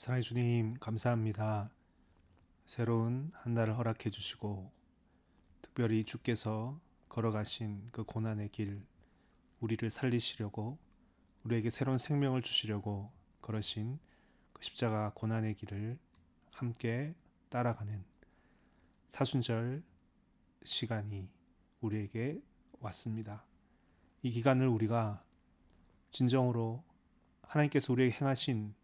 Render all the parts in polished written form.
사랑의 주님, 감사합니다. 새로운 한 달을 허락해 주시고, 특별히 주께서 걸어가신 그 고난의 길, 우리를 살리시려고, 우리에게 새로운 생명을 주시려고 걸으신 그 십자가 고난의 길을 함께 따라가는 사순절 시간이 우리에게 왔습니다. 이 기간을 우리가 진정으로 하나님께서 우리에게 행하신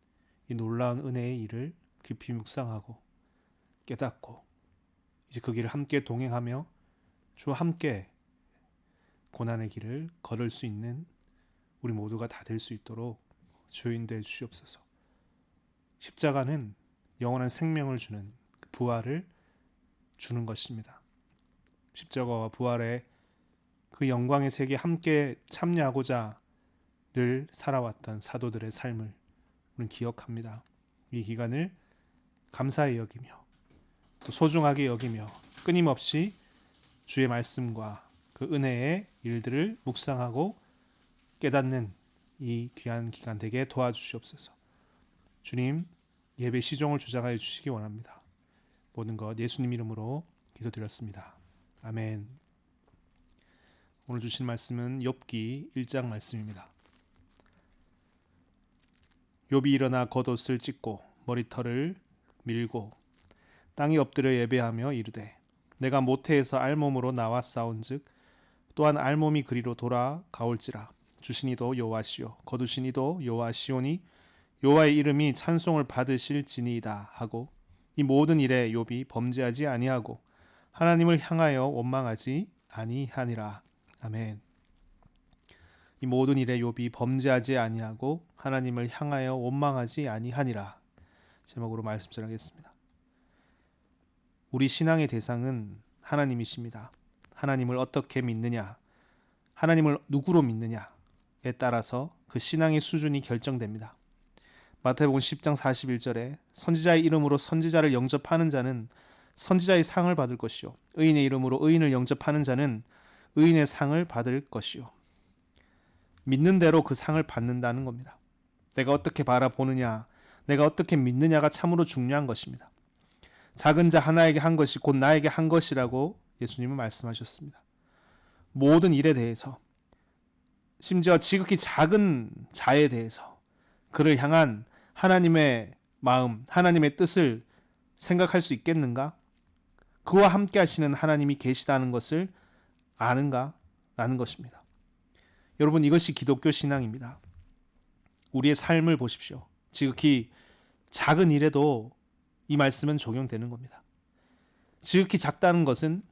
이 놀라운 은혜의 일을 깊이 묵상하고 깨닫고 이제 그 길을 함께 동행하며 주와 함께 고난의 길을 걸을 수 있는 우리 모두가 다 될 수 있도록 주인되어 주시옵소서. 십자가는 영원한 생명을 주는 부활을 주는 것입니다. 십자가와 부활의 그 영광의 세계에 함께 참여하고자 늘 살아왔던 사도들의 삶을 우리는 기억합니다. 이 기간을 감사히 여기며 또 소중하게 여기며 끊임없이 주의 말씀과 그 은혜의 일들을 묵상하고 깨닫는 이 귀한 기간 되게 도와주시옵소서. 주님, 예배 시종을 주장하여 주시기 원합니다. 모든 것 예수님 이름으로 기도드렸습니다. 아멘. 오늘 주신 말씀은 욥기 1장 말씀입니다. 욥이 일어나 겉옷을 찢고 머리털을 밀고 땅에 엎드려 예배하며 이르되 내가 모태에서 알몸으로 나와 싸운즉 또한 알몸이 그리로 돌아가올지라. 주신 이도 여호와시요 거두신 이도 여호와시오니 여호와의 이름이 찬송을 받으실지니이다 하고 이 모든 일에 욥이 범죄하지 아니하고 하나님을 향하여 원망하지 아니하니라. 아멘. 이 모든 일에 욥이 범죄하지 아니하고 하나님을 향하여 원망하지 아니하니라. 제목으로 말씀 전하겠습니다. 우리 신앙의 대상은 하나님이십니다. 하나님을 어떻게 믿느냐, 하나님을 누구로 믿느냐에 따라서 그 신앙의 수준이 결정됩니다. 마태복음 10장 41절에 선지자의 이름으로 선지자를 영접하는 자는 선지자의 상을 받을 것이요 의인의 이름으로 의인을 영접하는 자는 의인의 상을 받을 것이요. 믿는 대로 그 상을 받는다는 겁니다. 내가 어떻게 바라보느냐, 내가 어떻게 믿느냐가 참으로 중요한 것입니다. 작은 자 하나에게 한 것이 곧 나에게 한 것이라고 예수님은 말씀하셨습니다. 모든 일에 대해서, 심지어 지극히 작은 자에 대해서 그를 향한 하나님의 마음, 하나님의 뜻을 생각할 수 있겠는가? 그와 함께 하시는 하나님이 계시다는 것을 아는가? 라는 것입니다. 여러분, 이것이 기독교 신앙입니다. 우리의 삶을 보십시오. 지극히 작은 일에도 이 말씀은 적용되는 겁니다. 지극히 작다는 것은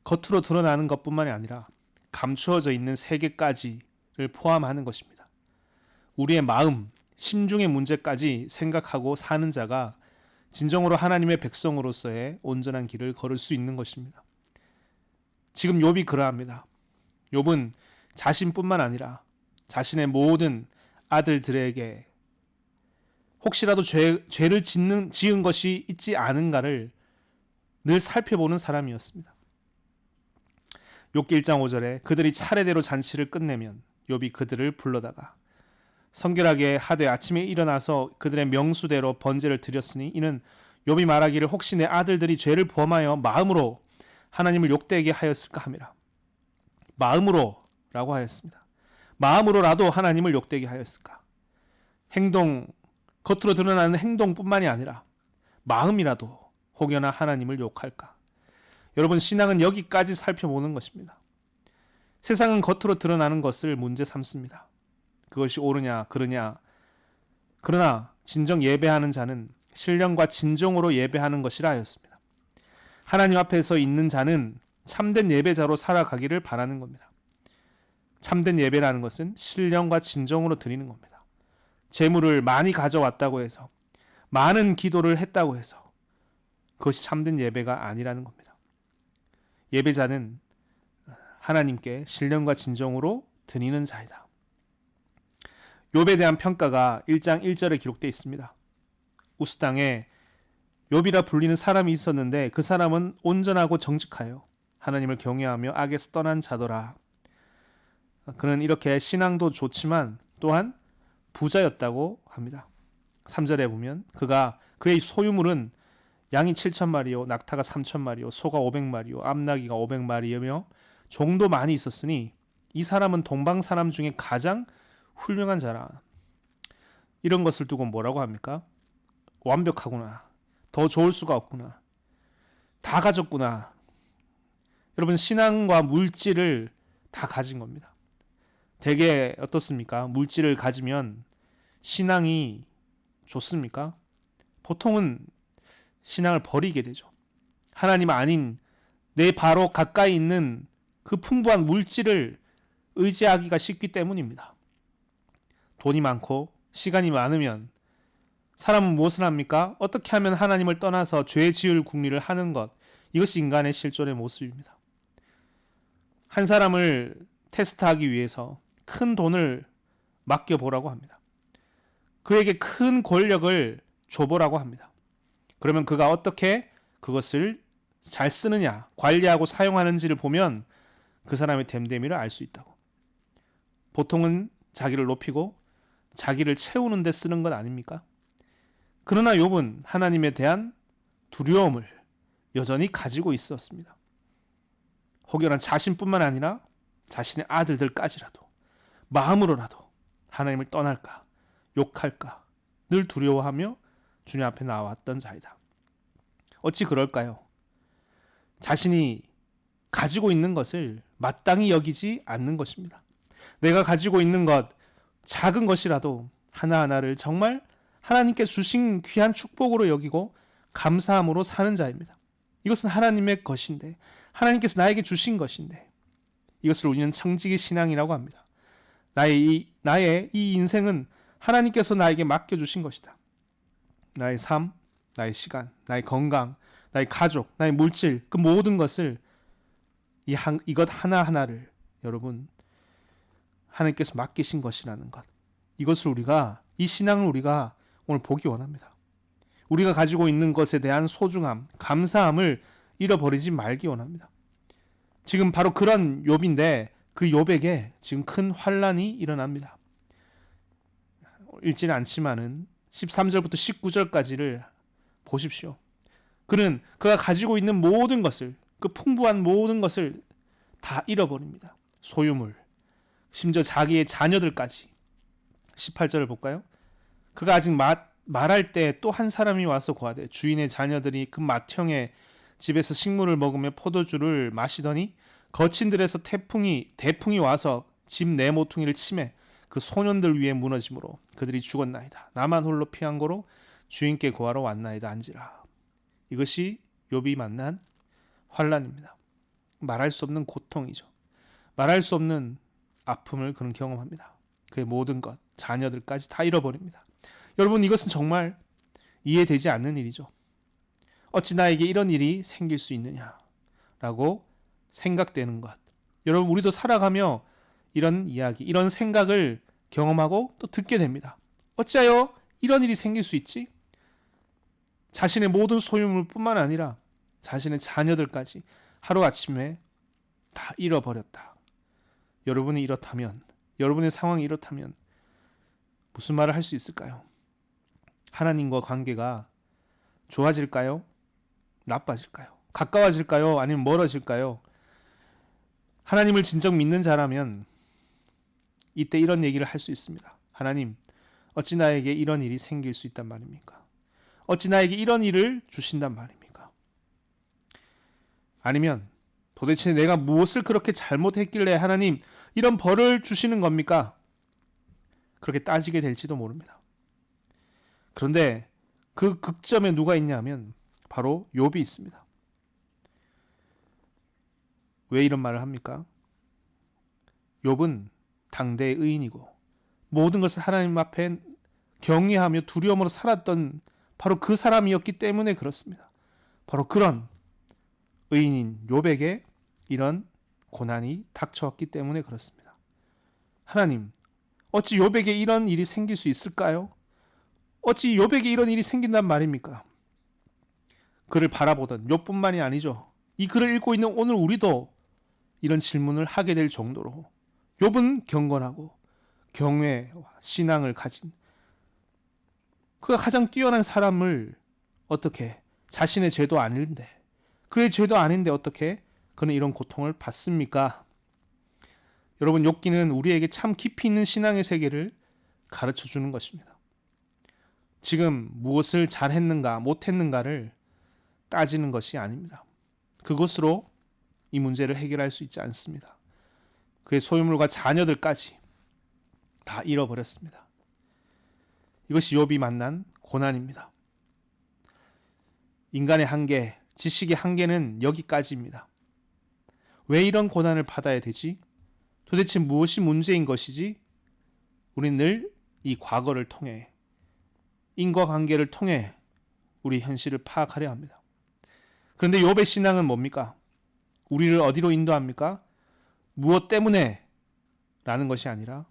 겉으로 드러나는 것뿐만이 아니라 감추어져 있는 세계까지를 포함하는 것입니다. 우리의 마음, 심중의 문제까지 생각하고 사는 자가 진정으로 하나님의 백성으로서의 온전한 길을 걸을 수 있는 것입니다. 지금 욥이 그러합니다. 욥은 자신뿐만 아니라 자신의 모든 아들들에게 혹시라도 죄를 지은 것이 있지 않은가를 늘 살펴보는 사람이었습니다. 욥기 1장 5절에 그들이 차례대로 잔치를 끝내면 욥이 그들을 불러다가 성결하게 하되 아침에 일어나서 그들의 명수대로 번제를 드렸으니 이는 욥이 말하기를 혹시 내 아들들이 죄를 범하여 마음으로 하나님을 욕되게 하였을까 함이라. 마음으로 라고 하였습니다. 마음으로라도 하나님을 욕되게 하였을까. 행동, 겉으로 드러나는 행동뿐만이 아니라 마음이라도 혹여나 하나님을 욕할까. 여러분, 신앙은 여기까지 살펴보는 것입니다. 세상은 겉으로 드러나는 것을 문제 삼습니다. 그것이 옳으냐 그르냐. 그러나 진정 예배하는 자는 신령과 진정으로 예배하는 것이라 하였습니다. 하나님 앞에서 있는 자는 참된 예배자로 살아가기를 바라는 겁니다. 참된 예배라는 것은 신령과 진정으로 드리는 겁니다. 재물을 많이 가져왔다고 해서, 많은 기도를 했다고 해서 그것이 참된 예배가 아니라는 겁니다. 예배자는 하나님께 신령과 진정으로 드리는 자이다. 욥에 대한 평가가 1장 1절에 기록되어 있습니다. 우스 땅에 욥이라 불리는 사람이 있었는데 그 사람은 온전하고 정직하여 하나님을 경외하며 악에서 떠난 자더라. 그는 이렇게 신앙도 좋지만 또한 부자였다고 합니다. 3절에 보면 그의 소유물은 양이 7,000마리요 낙타가 3,000마리요 소가 500마리요 암나귀가 500마리이며 종도 많이 있었으니 이 사람은 동방 사람 중에 가장 훌륭한 자라. 이런 것을 두고 뭐라고 합니까? 완벽하구나. 더 좋을 수가 없구나. 다 가졌구나. 여러분, 신앙과 물질을 다 가진 겁니다. 되게 어떻습니까? 물질을 가지면 신앙이 좋습니까? 보통은 신앙을 버리게 되죠. 하나님 아닌 내 바로 가까이 있는 그 풍부한 물질을 의지하기가 쉽기 때문입니다. 돈이 많고 시간이 많으면 사람은 무엇을 합니까? 어떻게 하면 하나님을 떠나서 죄 지을 궁리를 하는 것. 이것이 인간의 실존의 모습입니다. 한 사람을 테스트하기 위해서 큰 돈을 맡겨보라고 합니다. 그에게 큰 권력을 줘보라고 합니다. 그러면 그가 어떻게 그것을 잘 쓰느냐, 관리하고 사용하는지를 보면 그 사람의 됨됨이를 알 수 있다고. 보통은 자기를 높이고 자기를 채우는 데 쓰는 것 아닙니까? 그러나 욥은 하나님에 대한 두려움을 여전히 가지고 있었습니다. 혹여나 자신뿐만 아니라 자신의 아들들까지라도 마음으로라도 하나님을 떠날까, 욕할까 늘 두려워하며 주님 앞에 나왔던 자이다. 어찌 그럴까요? 자신이 가지고 있는 것을 마땅히 여기지 않는 것입니다. 내가 가지고 있는 것, 작은 것이라도 하나하나를 정말 하나님께 주신 귀한 축복으로 여기고 감사함으로 사는 자입니다. 이것은 하나님의 것인데, 하나님께서 나에게 주신 것인데, 이것을 우리는 청지기 신앙이라고 합니다. 나의 이 인생은 하나님께서 나에게 맡겨주신 것이다. 나의 삶, 나의 시간, 나의 건강, 나의 가족, 나의 물질, 그 모든 것을 이것 하나하나를 여러분 하나님께서 맡기신 것이라는 것. 이것을 이 신앙을 우리가 오늘 보기 원합니다. 우리가 가지고 있는 것에 대한 소중함, 감사함을 잃어버리지 말기 원합니다. 지금 바로 그런 욥인데 그 욥에게 지금 큰 환란이 일어납니다. 읽지는 않지만은 13절부터 19절까지를 보십시오. 그가 가지고 있는 모든 것을, 그 풍부한 모든 것을 다 잃어버립니다. 소유물, 심지어 자기의 자녀들까지. 18절을 볼까요? 그가 아직 말할 때 또 한 사람이 와서 고하되 주인의 자녀들이 그 맏형의 집에서 식물을 먹으며 포도주를 마시더니 거친 들에서 대풍이 와서 집 내 모퉁이를 치매 그 소년들 위에 무너짐으로 그들이 죽었나이다. 나만 홀로 피한 고로 주인께 고하러 왔나이다 한지라. 이것이 욥이 만난 환란입니다. 말할 수 없는 고통이죠. 말할 수 없는 아픔을 그는 경험합니다. 그의 모든 것, 자녀들까지 다 잃어버립니다. 여러분, 이것은 정말 이해되지 않는 일이죠. 어찌 나에게 이런 일이 생길 수 있느냐라고 생각되는 것. 여러분, 우리도 살아가며 이런 이야기, 이런 생각을 경험하고 또 듣게 됩니다. 어찌하여 이런 일이 생길 수 있지? 자신의 모든 소유물뿐만 아니라 자신의 자녀들까지 하루아침에 다 잃어버렸다. 여러분이 이렇다면, 여러분의 상황이 이렇다면 무슨 말을 할 수 있을까요? 하나님과 관계가 좋아질까요? 나빠질까요? 가까워질까요? 아니면 멀어질까요? 하나님을 진정 믿는 자라면 이때 이런 얘기를 할 수 있습니다. 하나님, 어찌 나에게 이런 일이 생길 수 있단 말입니까? 어찌 나에게 이런 일을 주신단 말입니까? 아니면 도대체 내가 무엇을 그렇게 잘못했길래 하나님 이런 벌을 주시는 겁니까? 그렇게 따지게 될지도 모릅니다. 그런데 그 극점에 누가 있냐면 바로 욥이 있습니다. 왜 이런 말을 합니까? 욥은 당대의 의인이고 모든 것을 하나님 앞에 경외하며 두려움으로 살았던 바로 그 사람이었기 때문에 그렇습니다. 바로 그런 의인인 욥에게 이런 고난이 닥쳐왔기 때문에 그렇습니다. 하나님, 어찌 욥에게 이런 일이 생길 수 있을까요? 어찌 욥에게 이런 일이 생긴단 말입니까? 그를 바라보던 욥뿐만이 아니죠. 이 글을 읽고 있는 오늘 우리도 이런 질문을 하게 될 정도로 욥은 경건하고 경외와 신앙을 가진 그가 가장 뛰어난 사람을 어떻게 자신의 죄도 아닌데 그의 죄도 아닌데 어떻게 그는 이런 고통을 받습니까? 여러분, 욥기는 우리에게 참 깊이 있는 신앙의 세계를 가르쳐 주는 것입니다. 지금 무엇을 잘했는가 못했는가를 따지는 것이 아닙니다. 그것으로 이 문제를 해결할 수 있지 않습니다. 그의 소유물과 자녀들까지 다 잃어버렸습니다. 이것이 욥이 만난 고난입니다. 인간의 한계, 지식의 한계는 여기까지입니다. 왜 이런 고난을 받아야 되지? 도대체 무엇이 문제인 것이지? 우리는 늘 이 과거를 통해, 인과관계를 통해 우리 현실을 파악하려 합니다. 그런데 욥의 신앙은 뭡니까? 우리를 어디로 인도합니까? 무엇 때문에? 라는 것이 아니라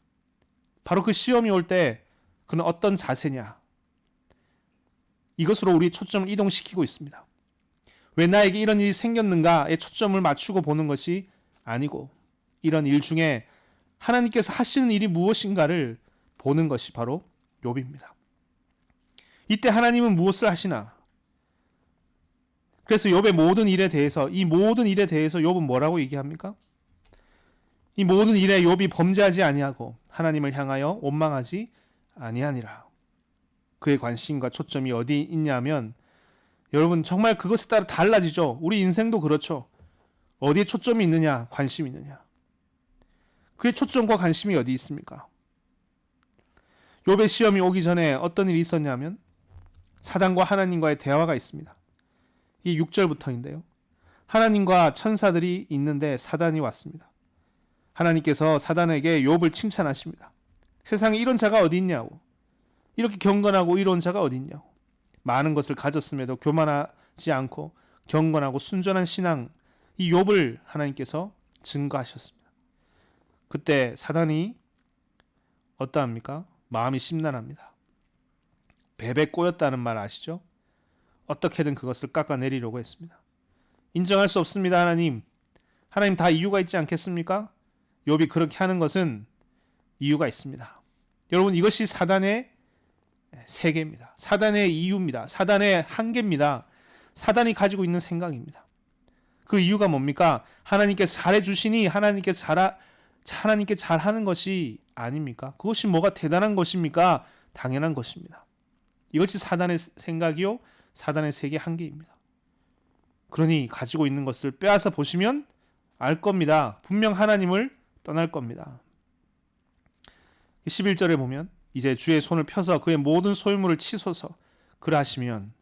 바로 그 시험이 올 때 그는 어떤 자세냐? 이것으로 우리 초점을 이동시키고 있습니다. 왜 나에게 이런 일이 생겼는가에 초점을 맞추고 보는 것이 아니고 이런 일 중에 하나님께서 하시는 일이 무엇인가를 보는 것이 바로 욥입니다. 이때 하나님은 무엇을 하시나? 그래서 욥의 모든 일에 대해서 욥은 뭐라고 얘기합니까? 이 모든 일에 욥이 범죄하지 아니하고 하나님을 향하여 원망하지 아니하니라. 그의 관심과 초점이 어디 있냐면 여러분 정말 그것에 따라 달라지죠. 우리 인생도 그렇죠. 어디에 초점이 있느냐, 관심이 있느냐. 그의 초점과 관심이 어디 있습니까? 욥의 시험이 오기 전에 어떤 일이 있었냐면 사단과 하나님과의 대화가 있습니다. 이게 6절부터인데요. 하나님과 천사들이 있는데 사단이 왔습니다. 하나님께서 사단에게 욥을 칭찬하십니다. 세상에 이런 자가 어디 있냐고. 이렇게 경건하고 이로운 자가 어디 있냐고. 많은 것을 가졌음에도 교만하지 않고 경건하고 순전한 신앙, 이 욥을 하나님께서 증거하셨습니다. 그때 사단이 어떠합니까? 마음이 심란합니다. 뱀에 꼬였다는 말 아시죠? 어떻게든 그것을 깎아내리려고 했습니다. 인정할 수 없습니다, 하나님. 하나님 다 이유가 있지 않겠습니까? 욥이 그렇게 하는 것은 이유가 있습니다. 여러분, 이것이 사단의 세계입니다. 사단의 이유입니다. 사단의 한계입니다. 사단이 가지고 있는 생각입니다. 그 이유가 뭡니까? 하나님께 잘해주시니 하나님께 잘하는 것이 아닙니까? 그것이 뭐가 대단한 것입니까? 당연한 것입니다. 이것이 사단의 생각이요, 사단의 세계 한계입니다. 그러니 가지고 있는 것을 빼앗아 보시면 알 겁니다. 분명 하나님을 떠날 겁니다. 11절에 보면 이제 주의 손을 펴서 그의 모든 소유물을 치소서 그러하시면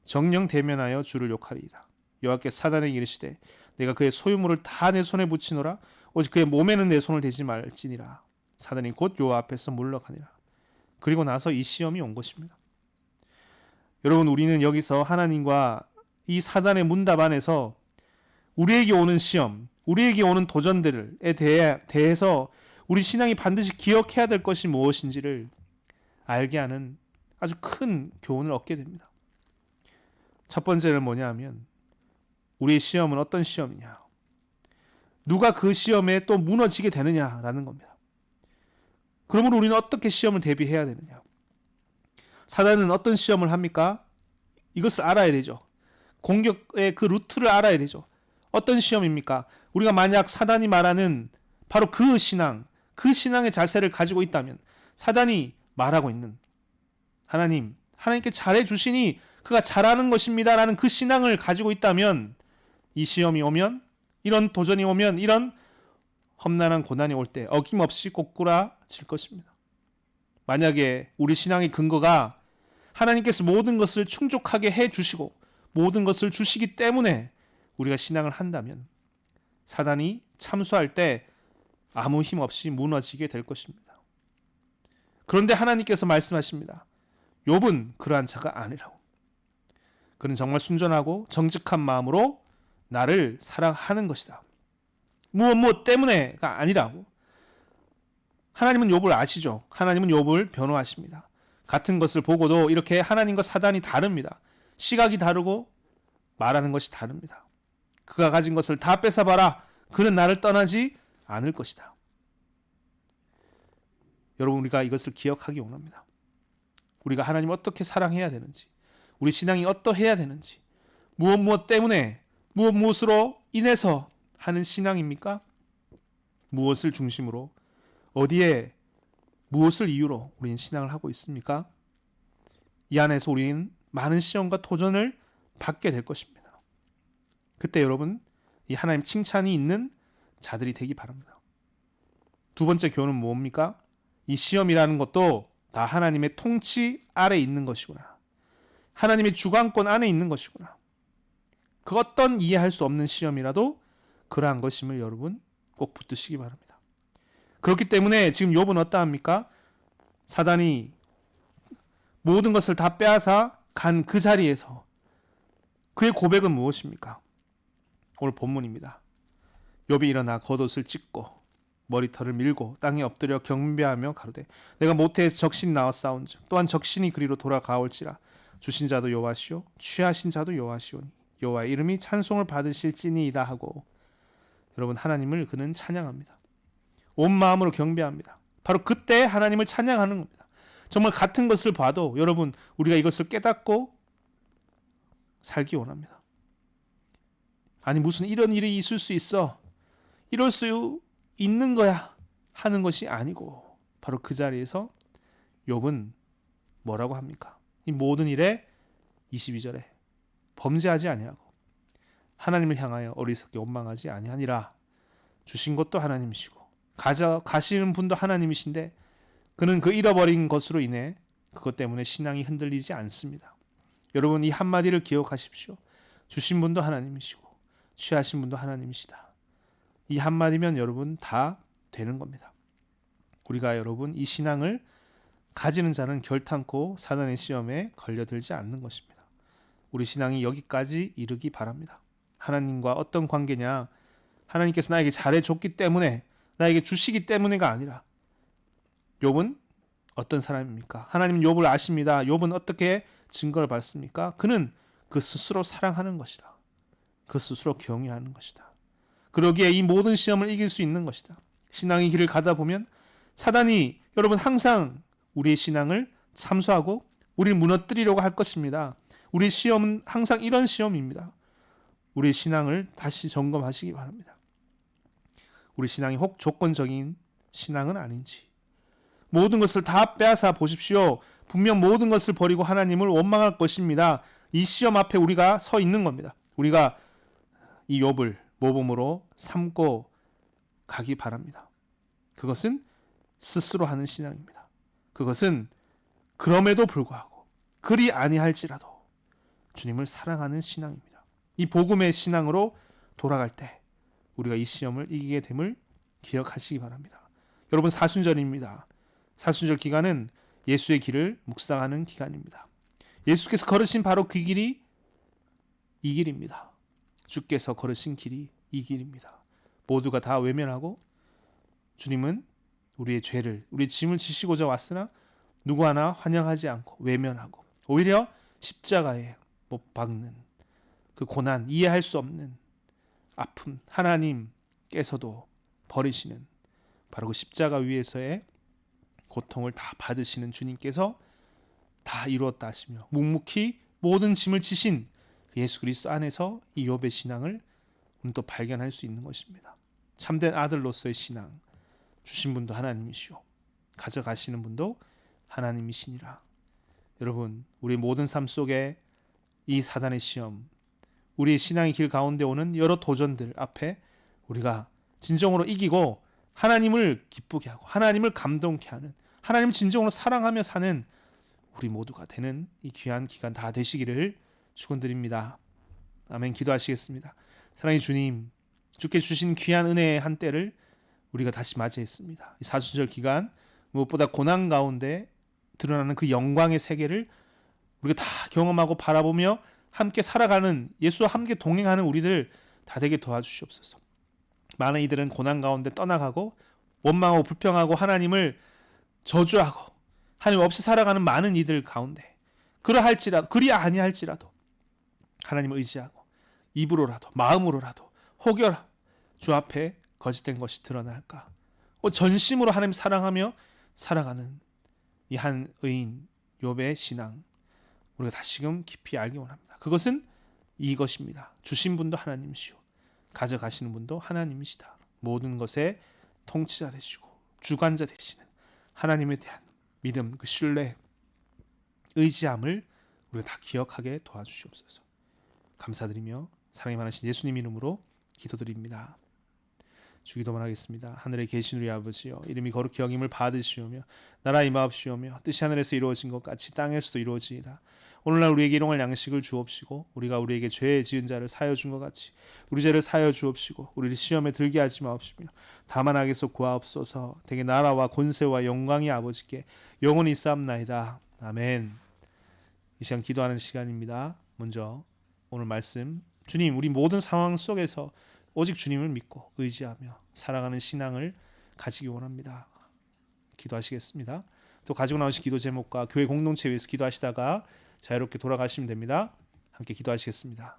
정령 대면하여 주를 욕하리이다. 여호와께서 사단에게 이르시되 내가 그의 소유물을 다 내 손에 붙이노라 오직 그의 몸에는 내 손을 대지 말지니라. 사단이 곧 여호와 앞에서 물러가니라. 그리고 나서 이 시험이 온 것입니다. 여러분, 우리는 여기서 하나님과 이 사단의 문답 안에서 우리에게 오는 시험, 우리에게 오는 도전들에 대해서 우리 신앙이 반드시 기억해야 될 것이 무엇인지를 알게 하는 아주 큰 교훈을 얻게 됩니다. 첫 번째는 뭐냐 하면 우리의 시험은 어떤 시험이냐, 누가 그 시험에 또 무너지게 되느냐라는 겁니다. 그러므로 우리는 어떻게 시험을 대비해야 되느냐. 사단은 어떤 시험을 합니까? 이것을 알아야 되죠. 공격의 그 루트를 알아야 되죠. 어떤 시험입니까? 우리가 만약 사단이 말하는 바로 그 신앙, 그 신앙의 자세를 가지고 있다면, 사단이 말하고 있는 하나님께 잘해주시니 그가 잘하는 것입니다 라는 그 신앙을 가지고 있다면, 이 시험이 오면, 이런 도전이 오면, 이런 험난한 고난이 올 때 어김없이 꼬꾸라질 것입니다. 만약에 우리 신앙의 근거가 하나님께서 모든 것을 충족하게 해주시고 모든 것을 주시기 때문에 우리가 신앙을 한다면 사단이 참수할 때 아무 힘 없이 무너지게 될 것입니다. 그런데 하나님께서 말씀하십니다. 욥은 그러한 자가 아니라고. 그는 정말 순전하고 정직한 마음으로 나를 사랑하는 것이다. 무엇 때문에가 아니라고. 하나님은 욥을 아시죠. 하나님은 욥을 변호하십니다. 같은 것을 보고도 이렇게 하나님과 사단이 다릅니다. 시각이 다르고 말하는 것이 다릅니다. 그가 가진 것을 다 뺏어봐라. 그는 나를 떠나지 않을 것이다. 여러분, 우리가 이것을 기억하기 원합니다. 우리가 하나님을 어떻게 사랑해야 되는지, 우리 신앙이 어떠해야 되는지, 무엇 때문에, 무엇으로 인해서 하는 신앙입니까? 무엇을 중심으로, 어디에, 무엇을 이유로 우리는 신앙을 하고 있습니까? 이 안에서 우리는 많은 시험과 도전을 받게 될 것입니다. 그때 여러분, 이 하나님 칭찬이 있는 자들이 되기 바랍니다. 두 번째 교훈은 뭡니까? 이 시험이라는 것도 다 하나님의 통치 아래 있는 것이구나. 하나님의 주관권 안에 있는 것이구나. 그 어떤 이해할 수 없는 시험이라도 그러한 것임을 여러분 꼭 붙드시기 바랍니다. 그렇기 때문에 지금 욥은 어떠합니까? 사단이 모든 것을 다 빼앗아 간 그 자리에서 그의 고백은 무엇입니까? 오늘 본문입니다. 욥이 일어나 겉옷을 찢고 머리털을 밀고 땅에 엎드려 경배하며 가로되 내가 모태에서 적신이 나와 싸운즉 또한 적신이 그리로 돌아가올지라 주신 자도 여호와시오 취하신 자도 여호와시오니 여호와의 이름이 찬송을 받으실지니이다 하고 여러분 하나님을 그는 찬양합니다. 온 마음으로 경배합니다. 바로 그때 하나님을 찬양하는 겁니다. 정말 같은 것을 봐도 여러분 우리가 이것을 깨닫고 살기 원합니다. 아니 무슨 이런 일이 있을 수 있어 이럴 수 있는 거야 하는 것이 아니고 바로 그 자리에서 욥은 뭐라고 합니까? 이 모든 일에 22절에 범죄하지 아니하고 하나님을 향하여 어리석게 원망하지 아니하니라. 주신 것도 하나님이시고 가시는 분도 하나님이신데 그는 그 잃어버린 것으로 인해 그것 때문에 신앙이 흔들리지 않습니다. 여러분 이 한마디를 기억하십시오. 주신 분도 하나님이시고 취하신 분도 하나님이시다. 이 한마디면 여러분 다 되는 겁니다. 우리가 여러분 이 신앙을 가지는 자는 결탄코 사단의 시험에 걸려들지 않는 것입니다. 우리 신앙이 여기까지 이르기 바랍니다. 하나님과 어떤 관계냐? 하나님께서 나에게 잘해줬기 때문에 나에게 주시기 때문에가 아니라 욥은 어떤 사람입니까? 하나님은 욥을 아십니다. 욥은 어떻게 증거를 받습니까? 그는 그 스스로 사랑하는 것이다. 그 스스로 경외하는 것이다. 그러기에 이 모든 시험을 이길 수 있는 것이다. 신앙의 길을 가다 보면 사단이 여러분 항상 우리의 신앙을 참수하고 우리를 무너뜨리려고 할 것입니다. 우리의 시험은 항상 이런 시험입니다. 우리의 신앙을 다시 점검하시기 바랍니다. 우리 신앙이 혹 조건적인 신앙은 아닌지 모든 것을 다 빼앗아 보십시오. 분명 모든 것을 버리고 하나님을 원망할 것입니다. 이 시험 앞에 우리가 서 있는 겁니다. 우리가 이 욥을 모범으로 삼고 가기 바랍니다. 그것은 스스로 하는 신앙입니다. 그것은 그럼에도 불구하고 그리 아니할지라도 주님을 사랑하는 신앙입니다. 이 복음의 신앙으로 돌아갈 때 우리가 이 시험을 이기게 됨을 기억하시기 바랍니다. 여러분 사순절입니다. 사순절 기간은 예수의 길을 묵상하는 기간입니다. 예수께서 걸으신 바로 그 길이 이 길입니다. 주께서 걸으신 길이 이 길입니다. 모두가 다 외면하고 주님은 우리의 죄를 우리의 짐을 지시고자 왔으나 누구 하나 환영하지 않고 외면하고 오히려 십자가에 못 박는 그 고난 이해할 수 없는 아픔 하나님께서도 버리시는 바로 그 십자가 위에서의 고통을 다 받으시는 주님께서 다 이루었다 하시며 묵묵히 모든 짐을 지신 예수 그리스도 안에서 이 욥의 신앙을 또 발견할 수 있는 것입니다. 참된 아들로서의 신앙 주신 분도 하나님이시오 가져가시는 분도 하나님이시니라. 여러분 우리 모든 삶 속에 이 사단의 시험 우리의 신앙의 길 가운데 오는 여러 도전들 앞에 우리가 진정으로 이기고 하나님을 기쁘게 하고 하나님을 감동케 하는 하나님을 진정으로 사랑하며 사는 우리 모두가 되는 이 귀한 기간 다 되시기를 축원드립니다. 아멘. 기도하시겠습니다. 사랑의 주님 주께 주신 귀한 은혜의 한때를 우리가 다시 맞이했습니다. 이 사순절 기간 무엇보다 고난 가운데 드러나는 그 영광의 세계를 우리가 다 경험하고 바라보며 함께 살아가는 예수와 함께 동행하는 우리들 다 되게 도와주시옵소서. 많은 이들은 고난 가운데 떠나가고 원망하고 불평하고 하나님을 저주하고 하나님 없이 살아가는 많은 이들 가운데 그러할지라도 그리 아니할지라도 하나님을 의지하고 입으로라도 마음으로라도 혹여라 주 앞에 거짓된 것이 드러날까 전심으로 하나님 사랑하며 살아가는 이 한 의인 욥의 신앙 우리가 다시금 깊이 알기 원합니다. 그것은 이것입니다. 주신 분도 하나님이시오, 가져가시는 분도 하나님이시다. 모든 것의 통치자 되시고 주관자 되시는 하나님에 대한 믿음, 그 신뢰, 의지함을 우리가 다 기억하게 도와주시옵소서. 감사드리며 사랑이 많으신 예수님 이름으로 기도드립니다. 주기도만 하겠습니다. 하늘에 계신 우리 아버지여, 이름이 거룩히 여김을 받으시오며 나라 임하옵시오며 뜻이 하늘에서 이루어진 것 같이 땅에서도 이루어지이다. 오늘날 우리에게 일용할 양식을 주옵시고 우리가 우리에게 죄 지은 자를 사하여 준 것 같이 우리 죄를 사하여 주옵시고 우리를 시험에 들게 하지 마옵시며 다만 악에서 구하옵소서. 대개 나라와 권세와 영광이 아버지께 영원히 있사옵나이다. 아멘. 이 시간 기도하는 시간입니다. 먼저 오늘 말씀, 주님, 우리 모든 상황 속에서 오직 주님을 믿고 의지하며 살아가는 신앙을 가지기 원합니다. 기도하시겠습니다. 또 가지고 나오신 기도 제목과 교회 공동체 위해서 기도하시다가 자유롭게 돌아가시면 됩니다. 함께 기도하시겠습니다.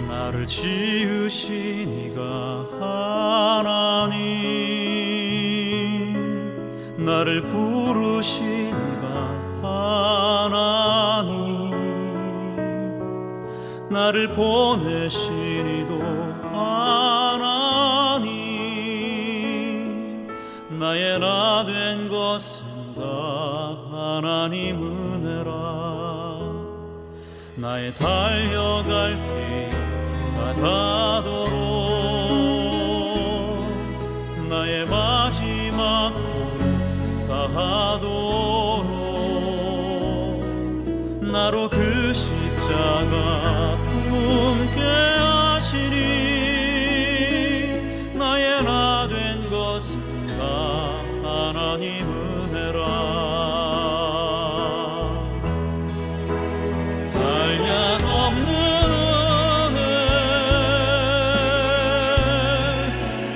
나를 지으신 이가 하나님, 나를 부르신 이가 하나님, 나를 보내신 이도 하나님, 나의 나 된 것은 다 하나님 은혜라. 나의 달려갈 길 다하도록 나의 마지막 홀 다하도록 나로 그 십자가 품게 하시니 나의 나 된 것은 다 하나님 은혜라.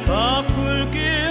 다 풀게